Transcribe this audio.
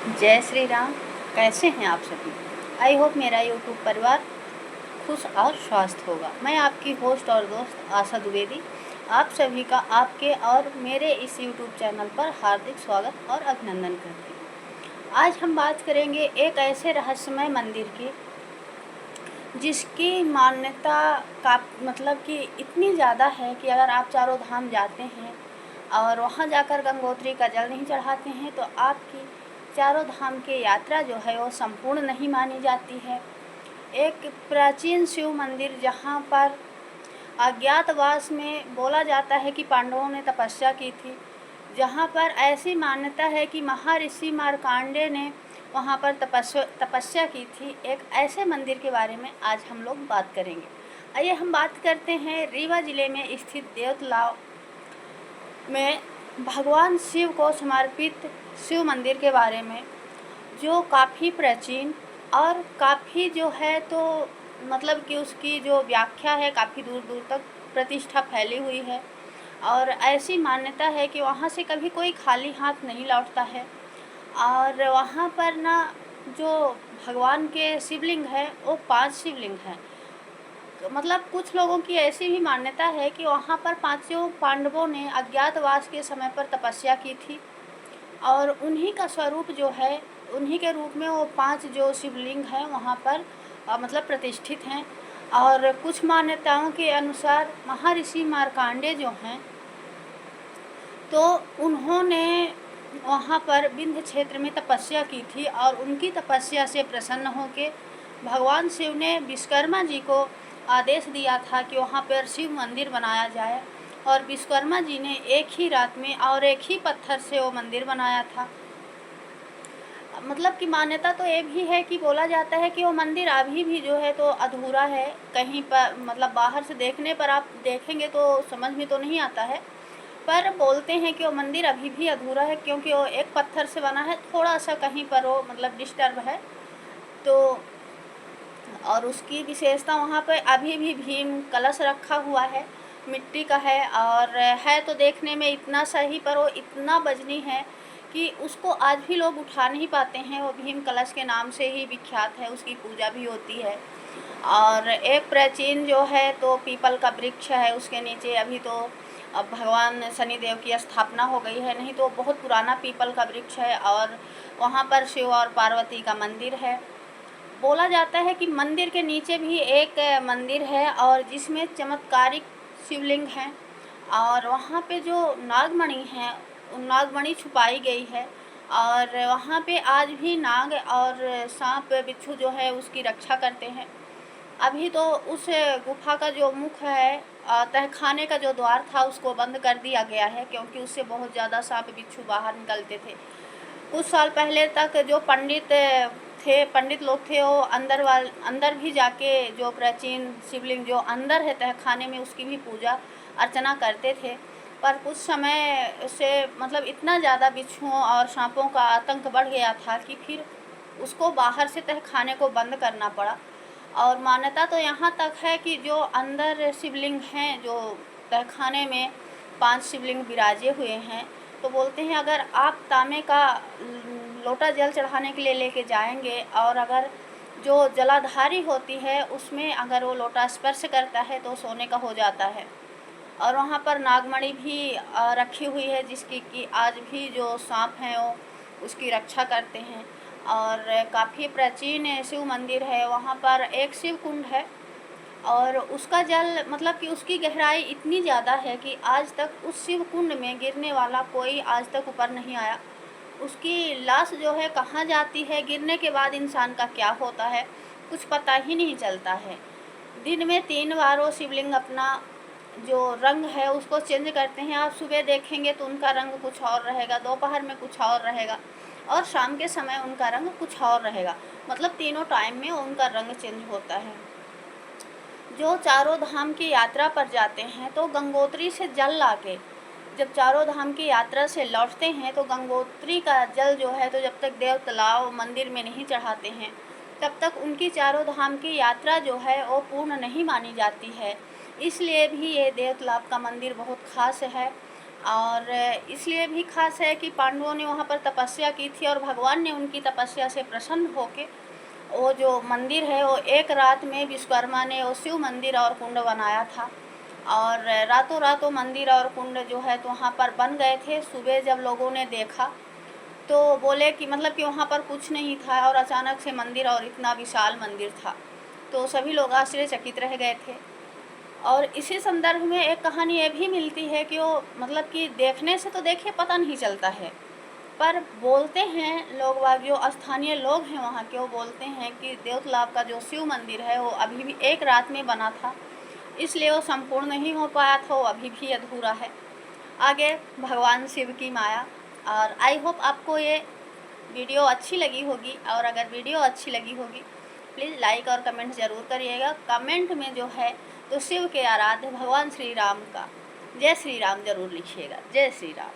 जय श्री राम। कैसे हैं आप सभी? आई होप मेरा यूट्यूब परिवार खुश और स्वस्थ होगा। मैं आपकी होस्ट और दोस्त आशा द्विवेदी आप सभी का आपके और मेरे इस यूट्यूब चैनल पर हार्दिक स्वागत और अभिनंदन करती हूँ। आज हम बात करेंगे एक ऐसे रहस्यमय मंदिर की जिसकी मान्यता का मतलब कि इतनी ज़्यादा है कि अगर आप चारों धाम जाते हैं और वहाँ जाकर गंगोत्री का जल नहीं चढ़ाते हैं तो आपकी चारों धाम की यात्रा जो है वो संपूर्ण नहीं मानी जाती है। एक प्राचीन शिव मंदिर जहाँ पर अज्ञातवास में बोला जाता है कि पांडवों ने तपस्या की थी, जहाँ पर ऐसी मान्यता है कि महर्षि मार्कंडेय ने वहाँ पर तपस्या की थी। एक ऐसे मंदिर के बारे में आज हम लोग बात करेंगे। आइए हम बात करते हैं रीवा जिले में स्थित देवतलाव में भगवान शिव को समर्पित शिव मंदिर के बारे में, जो काफ़ी प्राचीन और काफ़ी जो है तो मतलब कि उसकी जो व्याख्या है काफ़ी दूर दूर तक प्रतिष्ठा फैली हुई है। और ऐसी मान्यता है कि वहाँ से कभी कोई खाली हाथ नहीं लौटता है। और वहाँ पर ना जो भगवान के शिवलिंग है वो 5 शिवलिंग हैं। तो मतलब कुछ लोगों की ऐसी भी मान्यता है कि वहाँ पर पांचों पांडवों ने अज्ञातवास के समय पर तपस्या की थी और उन्हीं का स्वरूप जो है, उन्हीं के रूप में वो 5 जो शिवलिंग हैं वहाँ पर मतलब प्रतिष्ठित हैं। और कुछ मान्यताओं के अनुसार महर्षि मार्कंडेय जो हैं तो उन्होंने वहाँ पर विंध्य क्षेत्र में तपस्या की थी और उनकी तपस्या से प्रसन्न होकर भगवान शिव ने विश्वकर्मा जी को आदेश दिया था कि वहाँ पर शिव मंदिर बनाया जाए। और विश्वकर्मा जी ने एक ही रात में और एक ही पत्थर से वो मंदिर बनाया था। मतलब कि मान्यता तो ये भी है कि बोला जाता है कि वो मंदिर अभी भी जो है तो अधूरा है। कहीं पर मतलब बाहर से देखने पर आप देखेंगे तो समझ में तो नहीं आता है, पर बोलते हैं कि वो मंदिर अभी भी अधूरा है क्योंकि वो एक पत्थर से बना है। थोड़ा सा कहीं पर वो मतलब डिस्टर्ब है। तो और उसकी विशेषता वहाँ पे अभी भी भीम कलश रखा हुआ है, मिट्टी का है और है तो देखने में इतना सही, पर वो इतना वजनी है कि उसको आज भी लोग उठा नहीं पाते हैं। वो भीम कलश के नाम से ही विख्यात है, उसकी पूजा भी होती है। और एक प्राचीन जो है तो पीपल का वृक्ष है, उसके नीचे अभी तो अब भगवान शनिदेव की स्थापना हो गई है, नहीं तो बहुत पुराना पीपल का वृक्ष है। और वहाँ पर शिव और पार्वती का मंदिर है। बोला जाता है कि मंदिर के नीचे भी एक मंदिर है और जिसमें चमत्कारिक शिवलिंग हैं और वहाँ पे जो नागमणि हैं उन नागमणि छुपाई गई है। और वहाँ पे आज भी नाग और सांप बिच्छू जो है उसकी रक्षा करते हैं। अभी तो उस गुफा का जो मुख है, तहखाने का जो द्वार था उसको बंद कर दिया गया है क्योंकि उससे बहुत ज़्यादा सांप बिच्छू बाहर निकलते थे। कुछ साल पहले तक जो पंडित लोग थे वो अंदर भी जाके जो प्राचीन शिवलिंग जो अंदर है तहखाने में उसकी भी पूजा अर्चना करते थे। पर कुछ समय से मतलब इतना ज़्यादा बिच्छुओं और सांपों का आतंक बढ़ गया था कि फिर उसको बाहर से तहखाने को बंद करना पड़ा। और मान्यता तो यहाँ तक है कि जो अंदर शिवलिंग हैं, जो तहखाने में 5 शिवलिंग विराजे हुए हैं, तो बोलते हैं अगर आप तांबे का लोटा जल चढ़ाने के लिए लेके जाएंगे और अगर जो जलाधारी होती है उसमें अगर वो लोटा स्पर्श करता है तो सोने का हो जाता है। और वहाँ पर नागमणि भी रखी हुई है जिसकी कि आज भी जो सांप हैं वो उसकी रक्षा करते हैं। और काफ़ी प्राचीन शिव मंदिर है। वहाँ पर एक शिव कुंड है और उसका जल मतलब कि उसकी गहराई इतनी ज़्यादा है कि आज तक उस शिव कुंड में गिरने वाला कोई आज तक ऊपर नहीं आया। उसकी लाश जो है कहाँ जाती है, गिरने के बाद इंसान का क्या होता है, कुछ पता ही नहीं चलता है। दिन में 3 बार वो शिवलिंग अपना जो रंग है उसको चेंज करते हैं। आप सुबह देखेंगे तो उनका रंग कुछ और रहेगा, दोपहर में कुछ और रहेगा और शाम के समय उनका रंग कुछ और रहेगा। मतलब तीनों टाइम में उनका रंग चेंज होता है। जो चारों धाम की यात्रा पर जाते हैं तो गंगोत्री से जल लाके जब चारों धाम की यात्रा से लौटते हैं तो गंगोत्री का जल जो है तो जब तक देव तालाब मंदिर में नहीं चढ़ाते हैं तब तक उनकी चारों धाम की यात्रा जो है वो पूर्ण नहीं मानी जाती है। इसलिए भी ये देव तालाब का मंदिर बहुत ख़ास है। और इसलिए भी खास है कि पांडवों ने वहाँ पर तपस्या की थी और भगवान ने उनकी तपस्या से प्रसन्न होके वो जो मंदिर है वो एक रात में विश्वकर्मा ने वो शिव मंदिर और कुंड बनाया था। और रातों रात वो मंदिर और कुंड जो है तो वहाँ पर बन गए थे। सुबह जब लोगों ने देखा तो बोले कि मतलब कि वहाँ पर कुछ नहीं था और अचानक से मंदिर और इतना विशाल मंदिर था, तो सभी लोग आश्चर्यचकित रह गए थे। और इसी संदर्भ में एक कहानी ये भी मिलती है कि वो मतलब कि देखने से तो देखिए पता नहीं चलता है, पर बोलते हैं लोग बाग जो स्थानीय लोग हैं वहाँ के, वो बोलते हैं कि देवतालाब का जो शिव मंदिर है वो अभी भी एक रात में बना था, इसलिए वो संपूर्ण नहीं हो पाया था, वो अभी भी अधूरा है। आगे भगवान शिव की माया। और आई होप आपको ये वीडियो अच्छी लगी होगी, और अगर वीडियो अच्छी लगी होगी प्लीज़ लाइक और कमेंट ज़रूर करिएगा। कमेंट में जो है तो शिव के आराध्य भगवान श्री राम का जय श्री राम ज़रूर लिखिएगा। जय श्री राम।